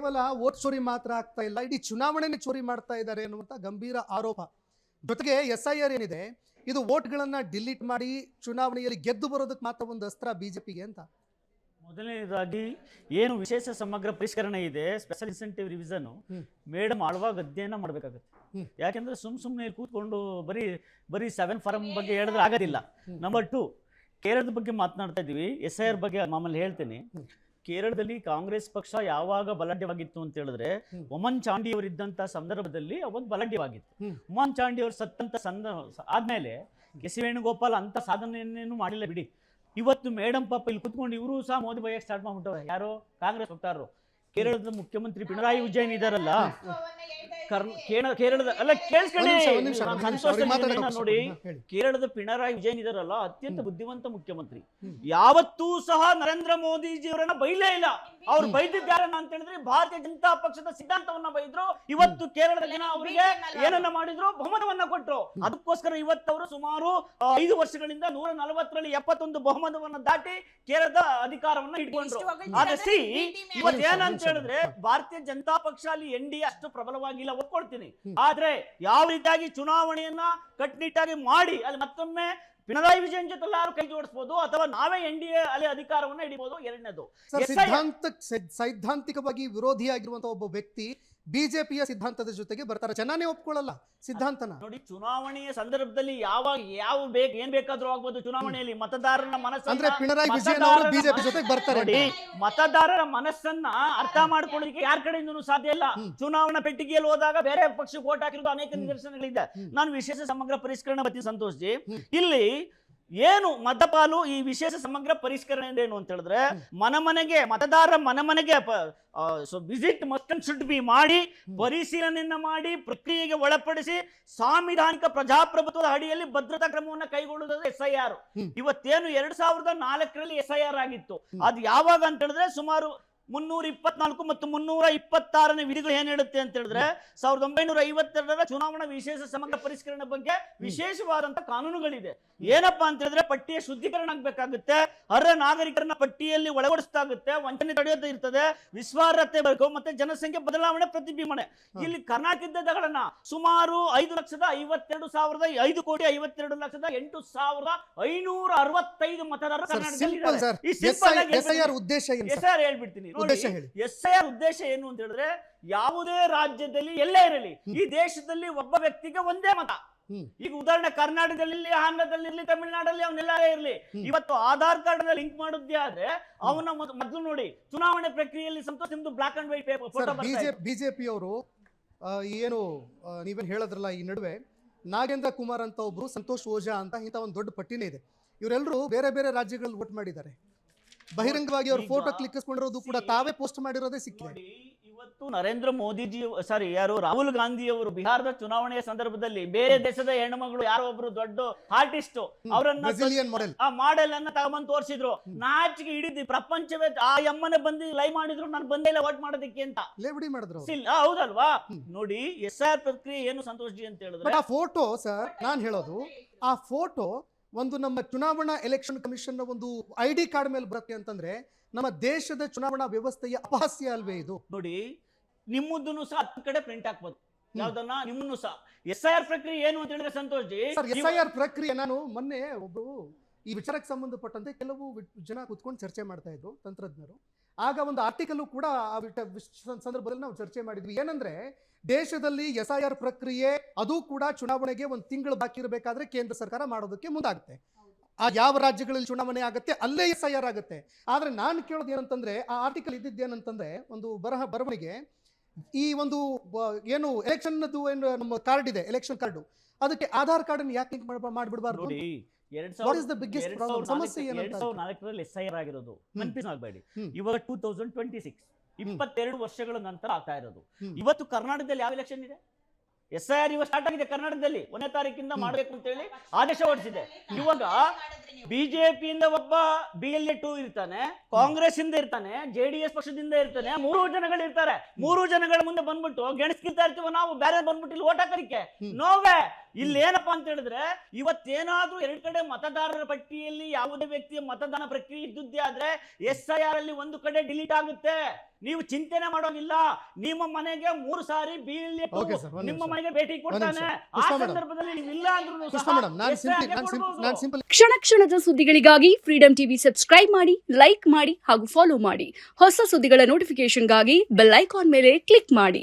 ಕೇವಲ ವೋಟ್ ಚೋರಿ ಮಾತ್ರ ಆಗ್ತಾ ಇಲ್ಲ, ಇಡೀ ಚುನಾವಣೆನೇ ಚೋರಿ ಮಾಡ್ತಾ ಇದ್ದಾರೆ ಅನ್ನುವಂಥ ಗಂಭೀರ ಆರೋಪ. ಜೊತೆಗೆ SIR ಏನಿದೆ ಇದು ವೋಟ್ಗಳನ್ನು ಡಿಲೀಟ್ ಮಾಡಿ ಚುನಾವಣೆಯಲ್ಲಿ ಗೆದ್ದು ಬರೋದಕ್ಕೆ ಮಾತ್ರ ಒಂದು ಅಸ್ತ್ರ ಬಿಜೆಪಿಗೆ ಅಂತ. ಮೊದಲನೇದಾಗಿ ಏನು ವಿಶೇಷ ಸಮಗ್ರ ಪರಿಷ್ಕರಣೆ ಇದೆ, ಸ್ಪೆಷಲ್ ಇನ್ಸೆಂಟಿವ್ ರಿವಿಷನ್, ಮೇಡಮ್ ಆಳವಾಗಿ ಅಧ್ಯಯನ ಮಾಡಬೇಕಾಗುತ್ತೆ. ಯಾಕೆಂದ್ರೆ ಸುಮ್ಮನೆ ಕೂತ್ಕೊಂಡು ಬರೀ 7 ಫಾರಂ ಬಗ್ಗೆ ಹೇಳಿದ್ರೆ ಆಗೋದಿಲ್ಲ. ನಂಬರ್ 2, ಕೇರಳದ ಬಗ್ಗೆ ಮಾತನಾಡ್ತಾ ಇದ್ದೀವಿ, SIR ಬಗ್ಗೆ ಮಾಮೂಲಿ ಹೇಳ್ತೀನಿ. ಕೇರಳದಲ್ಲಿ ಕಾಂಗ್ರೆಸ್ ಪಕ್ಷ ಯಾವಾಗ ಬಲಾಢ್ಯವಾಗಿತ್ತು ಅಂತ ಹೇಳಿದ್ರೆ ಉಮನ್ ಚಾಂಡಿ ಅವರಿದ್ದಂಥ ಸಂದರ್ಭದಲ್ಲಿ ಅವಾಗ ಬಲಾಢ್ಯವಾಗಿತ್ತು. ಉಮನ್ ಚಾಂಡಿ ಅವರು ಸತ್ತಂತ ಆದ್ಮೇಲೆ ಕೆ.ಸಿ. ವೇಣುಗೋಪಾಲ್ ಅಂತ ಸಾಧನೆಯನ್ನೇನು ಮಾಡಿಲ್ಲ ಬಿಡಿ. ಇವತ್ತು ಮೇಡಮ್ ಪಾಪ ಇಲ್ಲಿ ಕುತ್ಕೊಂಡು ಇವರು ಸಹ ಮೋದಿ ಬೈಯಕ್ಕೆ ಸ್ಟಾರ್ಟ್ ಮಾಡ್ಬಿಟ್ಟವ್ರೆ. ಯಾರು? ಕಾಂಗ್ರೆಸ್ ವಕ್ತಾರರು. ಕೇರಳದ ಮುಖ್ಯಮಂತ್ರಿ ಪಿಣರಾಯಿ ವಿಜಯನ್ ಇದಾರಲ್ಲ, ಕೇರಳದ ಅಲ್ಲ ಕೇಳಿಸ್ಕೊಳ್ಳಿ ನೋಡಿ, ಕೇರಳದ ಪಿಣರಾಯಿ ವಿಜಯನ್ ಇದಾರಲ್ಲ ಅತ್ಯಂತ ಬುದ್ಧಿವಂತ ಮುಖ್ಯಮಂತ್ರಿ. ಯಾವತ್ತೂ ಸಹ ನರೇಂದ್ರ ಮೋದಿಜಿಯವರನ್ನ ಬೈಲೇ ಇಲ್ಲ. ಅವ್ರು ಬೈದಿದ್ದಾರನ್ನ ಅಂತ ಹೇಳಿದ್ರೆ ಭಾರತೀಯ ಜನತಾ ಪಕ್ಷದ ಸಿದ್ಧಾಂತವನ್ನ ಬೈದ್ರು. ಇವತ್ತು ಕೇರಳದ ಜನ ಅವರಿಗೆ ಏನನ್ನ ಮಾಡಿದ್ರು? ಬಹುಮತವನ್ನ ಕೊಟ್ರು. ಅದಕ್ಕೋಸ್ಕರ ಇವತ್ತವರು ಸುಮಾರು 5 ವರ್ಷಗಳಿಂದ 140ರಲ್ಲಿ 71 ಬಹುಮತವನ್ನ ದಾಟಿ ಕೇರಳದ ಅಧಿಕಾರವನ್ನ ಇಟ್ಕೊಂಡ್ರು. ಆದ್ರೆ ಇವತ್ತು ಏನಂತ ಹೇಳಿದ್ರೆ ಭಾರತೀಯ ಜನತಾ ಪಕ್ಷ ಅಲ್ಲಿ NDA ಅಷ್ಟು ಪ್ರಬಲವಾಗಿಲ್ಲ, ಒಪ್ಕೊಳ್ತೀನಿ. ಆದ್ರೆ ಯಾವ ರೀತಿಯಾಗಿ ಚುನಾವಣೆಯನ್ನ ಕಟ್ಟುನಿಟ್ಟಾಗಿ ಮಾಡಿ ಅಲ್ಲಿ ಮತ್ತೊಮ್ಮೆ ಪಿಣರಾಯಿ ವಿಜಯನ್ ಜೊತೆ ಯಾರು ಕೈ ಜೋಡಿಸಬಹುದು ಅಥವಾ ನಾವೇ NDA ಅಲ್ಲಿ ಅಧಿಕಾರವನ್ನ ಹಿಡಿಬಹುದು. ಎರಡನೇದು, ಸೈದ್ಧಾಂತಿಕವಾಗಿ ವಿರೋಧಿಯಾಗಿರುವಂತಹ ಒಬ್ಬ ವ್ಯಕ್ತಿ ಬಿಜೆಪಿಯ ಸಿದ್ಧಾಂತದ ಜೊತೆಗೆ ಬರ್ತಾರೆ, ಜನನೇ ಒಪ್ಕೊಳ್ಳಲ್ಲ ಸಿದ್ಧಾಂತನ. ನೋಡಿ, ಚುನಾವಣೆಯ ಸಂದರ್ಭದಲ್ಲಿ ಏನ್ ಬೇಕಾದ್ರೂ ಆಗ್ಬೋದು. ಚುನಾವಣೆಯಲ್ಲಿ ಮತದಾರನ ಮನಸ್ಸನ್ನ ಅಂದ್ರೆ ಪಿಣರಾಯಿ ವಿಜಯನ್ ಅವರು ಬಿಜೆಪಿ ಜೊತೆಗೆ ಬರ್ತಾರೆ. ನೋಡಿ, ಮತದಾರರ ಮನಸ್ಸನ್ನ ಅರ್ಥ ಮಾಡ್ಕೊಳ್ಳೋದಕ್ಕೆ ಯಾರ ಕಡೆಯಿಂದನೂ ಸಾಧ್ಯ ಇಲ್ಲ. ಚುನಾವಣಾ ಪೆಟ್ಟಿಗೆಯಲ್ಲಿ ಹೋದಾಗ ಬೇರೆ ಪಕ್ಷಕ್ಕೆ ಓಟ್ ಹಾಕಿರೋದು ಅನೇಕ ನಿದರ್ಶನಗಳಿದೆ. ನಾನು ವಿಶೇಷ ಸಮಗ್ರ ಪರಿಷ್ಕರಣೆ ಬಗ್ಗೆ ಸಂತೋಷ್ ಜಿ, ಇಲ್ಲಿ ಏನು ಮತಪಾಲು ಈ ವಿಶೇಷ ಸಮಗ್ರ ಪರಿಷ್ಕರಣೆ ಏನು ಅಂತ ಹೇಳಿದ್ರೆ ಮತದಾರರ ಮನೆಗೆ visit must and should be ಮಾಡಿ ಪರಿಶೀಲನೆಯನ್ನ ಮಾಡಿ ಪ್ರಕ್ರಿಯೆಗೆ ಒಳಪಡಿಸಿ ಸಾಂವಿಧಾನಿಕ ಪ್ರಜಾಪ್ರಭುತ್ವದ ಅಡಿಯಲ್ಲಿ ಭದ್ರತಾ ಕ್ರಮವನ್ನು ಕೈಗೊಳ್ಳುವುದು SIR. ಇವತ್ತೇನು 2004ರಲ್ಲಿ SIR ಆಗಿತ್ತು, ಅದು ಯಾವಾಗ ಅಂತ ಹೇಳಿದ್ರೆ ಸುಮಾರು 324 ಮತ್ತು 326ನೇ ವಿಧಿಗಳು ಏನ್ ಹೇಳುತ್ತೆ ಅಂತ ಹೇಳಿದ್ರೆ 1952ರ ಚುನಾವಣಾ ವಿಶೇಷ ಸಮಗ್ರ ಪರಿಷ್ಕರಣೆ ಬಗ್ಗೆ ವಿಶೇಷವಾದಂತ ಕಾನೂನುಗಳಿದೆ. ಏನಪ್ಪಾ ಅಂತ ಹೇಳಿದ್ರೆ ಪಟ್ಟಿಯ ಶುದ್ಧೀಕರಣ ಆಗ್ಬೇಕಾಗುತ್ತೆ, ಅರ್ಹ ನಾಗರಿಕರನ್ನ ಪಟ್ಟಿಯಲ್ಲಿ ಒಳಗೊಡಿಸ್ತಾಗುತ್ತೆ, ವಂಚನೆ ತಡೆಯೋದು ಇರ್ತದೆ, ವಿಶ್ವಾಸಾರ್ಹತೆ ಬೇಕು, ಮತ್ತೆ ಜನಸಂಖ್ಯೆ ಬದಲಾವಣೆ ಪ್ರತಿಬಿಂಬನೆ. ಇಲ್ಲಿ ಕರ್ನಾಟಕದಗಳನ್ನ ಸುಮಾರು 5,52,8,865 ಮತದಾರರು ಕರ್ನಾಟಕದಲ್ಲಿ ಹೇಳ್ಬಿಡ್ತೀನಿ. SIR ಉದ್ದೇಶ ಏನು ಅಂತ ಹೇಳಿದ್ರೆ ಯಾವುದೇ ರಾಜ್ಯದಲ್ಲಿ ಎಲ್ಲೇ ಇರಲಿ ಈ ದೇಶದಲ್ಲಿ ಒಬ್ಬ ವ್ಯಕ್ತಿಗೆ ಒಂದೇ ಮತ. ಈಗ ಉದಾಹರಣೆ ಕರ್ನಾಟಕದಲ್ಲಿ, ಆಂಧ್ರದಲ್ಲಿ, ತಮಿಳುನಾಡಲ್ಲಿ ಅವನ್ನೆಲ್ಲೇ ಇರಲಿ, ಇವತ್ತು ಆಧಾರ್ ಕಾರ್ಡ್ ಲಿಂಕ್ ಮಾಡುದೇ ಆದ್ರೆ ಅವನ ಮೊದಲು ನೋಡಿ ಚುನಾವಣೆ ಪ್ರಕ್ರಿಯೆಯಲ್ಲಿ ಸಂತೋಷ್ ನಿಮ್ದು black and white photo. BJP ಅವರು ಏನು ನೀವೇನು ಹೇಳಿದ್ರಲ್ಲ, ಈ ನಡುವೆ ನಾಗೇಂದ್ರ ಕುಮಾರ್ ಅಂತ ಒಬ್ರು, ಸಂತೋಷ್ ಓಜಾ ಅಂತ ಇಂಥ ಒಂದು ದೊಡ್ಡ ಪಟ್ಟಿನೇ ಇದೆ. ಇವರೆಲ್ಲರೂ ಬೇರೆ ಬೇರೆ ರಾಜ್ಯಗಳಲ್ಲಿ ವೋಟ್ ಮಾಡಿದ್ದಾರೆ. ಬಹಿರಂಗವಾಗಿ ಅವ್ರ ಫೋಟೋ ಕ್ಲಿಕ್ಕಿಸ್ಕೊಂಡಿರೋದು ಕೂಡ ತಾವೇ ಪೋಸ್ಟ್ ಮಾಡಿರೋದೇ ಸಿಕ್ಕಿದೆ. ಇವತ್ತು ನರೇಂದ್ರ ಮೋದಿಜಿ ರಾಹುಲ್ ಗಾಂಧಿ ಅವರು ಬಿಹಾರದ ಚುನಾವಣೆಯ ಸಂದರ್ಭದಲ್ಲಿ ಬೇರೆ ದೇಶದ ಹೆಣ್ಣುಮಗಳು ಯಾರೋ ಒಬ್ರು ದೊಡ್ಡ ಆರ್ಟಿಸ್ಟ್ ಅವರನ್ನ ಮಾಡೆಲ್ ಅನ್ನ ತಗೊಂಡ್ ತೋರಿಸಿದ್ರು. ನಾಚಿಕೆ ಹಿಡಿದು ಪ್ರಪಂಚವೇ ಆ ಎಮ್ಮನೆ ಬಂದು ಲೈವ್ ಮಾಡಿದ್ರು, ನಾನು ಬಂದೇ ಇಲ್ಲ ವೋಟ್ ಮಾಡೋದಕ್ಕೆ ಅಂತ ಮಾಡಿದ್ರು. ಹೌದಲ್ವಾ? ನೋಡಿ, SIR ಪ್ರಕ್ರಿಯೆ ಏನು ಸಂತೋಷ್ ಜಿ ಅಂತ ಹೇಳಿದ್ರೆ ಆ ಫೋಟೋ ಸರ್, ನಾನು ಹೇಳೋದು ಆ ಫೋಟೋ ಒಂದು ನಮ್ಮ ಚುನಾವಣಾ ಎಲೆಕ್ಷನ್ ಕಮಿಷನ್ ಒಂದು ID ಕಾರ್ಡ್ ಮೇಲೆ ಬರುತ್ತೆ ಅಂತಂದ್ರೆ ನಮ್ಮ ದೇಶದ ಚುನಾವಣಾ ವ್ಯವಸ್ಥೆಯ ಅಪಹಾಸ್ಯ ಅಲ್ವೇ ಇದು? ನೋಡಿ, ನಿಮ್ಮದನ್ನು ಸಹ 10 ಕಡೆ ಪ್ರಿಂಟ್ ಹಾಕ್ಬೋದು, ಯಾವ್ದನ್ನ ನಿಮ್ಮನ್ನು ಸಹ. SIR ಪ್ರಕ್ರಿಯೆ ಏನು ಅಂತ ಹೇಳಿದ್ರೆ ಸಂತೋಷ್ ಜಿ, SIR ಪ್ರಕ್ರಿಯೆ ನಾನು ಮೊನ್ನೆ ಒಬ್ರು ಈ ವಿಚಾರಕ್ಕೆ ಸಂಬಂಧಪಟ್ಟಂತೆ ಕೆಲವು ಜನ ಕುತ್ಕೊಂಡು ಚರ್ಚೆ ಮಾಡ್ತಾ ಇದ್ರು, ತಂತ್ರಜ್ಞರು. ಆಗ ಒಂದು ಆರ್ಟಿಕಲ್ ಕೂಡ ಆ ಸಂದರ್ಭದಲ್ಲಿ ನಾವು ಚರ್ಚೆ ಮಾಡಿದ್ವಿ. ಏನಂದ್ರೆ ದೇಶದಲ್ಲಿ SIR ಪ್ರಕ್ರಿಯೆ ಅದು ಕೂಡ ಚುನಾವಣೆಗೆ 1 ತಿಂಗಳು ಬಾಕಿ ಇರಬೇಕಾದ್ರೆ ಕೇಂದ್ರ ಸರ್ಕಾರ ಮಾಡೋದಕ್ಕೆ ಮುಂದಾಗುತ್ತೆ. ಆ ಯಾವ ರಾಜ್ಯಗಳಲ್ಲಿ ಚುನಾವಣೆ ಆಗುತ್ತೆ ಅಲ್ಲೇ SIR ಆಗುತ್ತೆ. ಆದ್ರೆ ನಾನು ಕೇಳೋದು ಏನಂತಂದ್ರೆ ಆ ಆರ್ಟಿಕಲ್ ಇದ್ದಿದ್ದೇನಂತಂದ್ರೆ ಒಂದು ಬರವಣಿಗೆ ಈ ಒಂದು ಏನು ಎಲೆಕ್ಷನ್ ನಮ್ಮ ಕಾರ್ಡ್ ಇದೆ, ಎಲೆಕ್ಷನ್ ಕಾರ್ಡು, ಅದಕ್ಕೆ ಆಧಾರ್ ಕಾರ್ಡ್ ಅನ್ನು ಯಾಕೆ ಮಾಡಿಬಿಡಬಾರ್ದು? 2004ರಲ್ಲಿ SIR ಆಗಿರೋದು ನೆನಪಿಸಬೇಡಿ. ಇವಾಗ 2026 22 ವರ್ಷಗಳ ನಂತರ ಆಗ್ತಾ ಇರೋದು. ಇವತ್ತು ಕರ್ನಾಟಕದಲ್ಲಿ ಯಾವ ಎಲೆಕ್ಷನ್ ಇದೆ? SIR ಇವಾಗ ಸ್ಟಾರ್ಟ್ ಆಗಿದೆ ಕರ್ನಾಟಕದಲ್ಲಿ, 1ನೇ ತಾರೀಕಿಂದ ಮಾಡಬೇಕು ಅಂತ ಹೇಳಿ ಆದೇಶ ಹೊರಡಿಸಿದೆ. ಇವಾಗ ಬಿಜೆಪಿಯಿಂದ ಒಬ್ಬ BLA 2 ಇರ್ತಾನೆ, ಕಾಂಗ್ರೆಸ್ ಇಂದ ಇರ್ತಾನೆ, JDS ಪಕ್ಷದಿಂದ ಇರ್ತಾನೆ, 3 ಜನಗಳು ಇರ್ತಾರೆ. 3 ಜನಗಳ ಮುಂದೆ ಬಂದ್ಬಿಟ್ಟು ಗೆಣಸ್ಕಿಲ್ತಾ ಇರ್ತೀವ ನಾವು, ಬೇರೆ ಬಂದ್ಬಿಟ್ಟು ಇಲ್ಲಿ ಓಟ್ ಹಾಕಲಿಕ್ಕೆ ನೋವೇ. ಇಲ್ಲೇನಪ್ಪಾ ಅಂತ ಹೇಳಿದ್ರೆ ಇವತ್ತೇನಾದ್ರೂ ಎರಡು ಕಡೆ ಮತದಾರರ ಪಟ್ಟಿಯಲ್ಲಿ ಯಾವುದೇ ವ್ಯಕ್ತಿಯ ಮತದಾನ ಪ್ರಕ್ರಿಯೆ ಇದ್ದುದೇ ಆದ್ರೆ SIR ಅಲ್ಲಿ ಒಂದು ಕಡೆ ಡಿಲೀಟ್ ಆಗುತ್ತೆ. ನೀವು ಚಿಂತನೆ ಮಾಡೋದಿಲ್ಲ. ನಿಮ್ಮ ಮನೆಗೆ 3 ಸಾರಿ ಬಿಲ್ Okay, sir, ನಿಮ್ಮ ಮನೆಗೆ ಭೇಟಿ ಕೊಡ್ತಾನೆ. ಆ ಪುಷ್ಪಾ ಮೇಡಮ್. ಸಂದರ್ಭದಲ್ಲಿ ನೀವು ಇಲ್ಲ ಅಂದ್ರೂ ಪುಷ್ಪಾ ಮೇಡಮ್, ನಾನು ಸಿಂಪಲ್ ಕ್ಷಣ ಕ್ಷಣದ ಸುದ್ದಿಗಳಿಗಾಗಿ ಫ್ರೀಡಂ ಟಿವಿ ಸಬ್ಸ್ಕ್ರೈಬ್ ಮಾಡಿ, ಲೈಕ್ ಮಾಡಿ ಹಾಗೂ ಫಾಲೋ ಮಾಡಿ. ಹೊಸ ಸುದ್ದಿಗಳ ನೋಟಿಫಿಕೇಶನ್ಗಾಗಿ ಬೆಲ್ ಐಕಾನ್ ಮೇಲೆ ಕ್ಲಿಕ್ ಮಾಡಿ.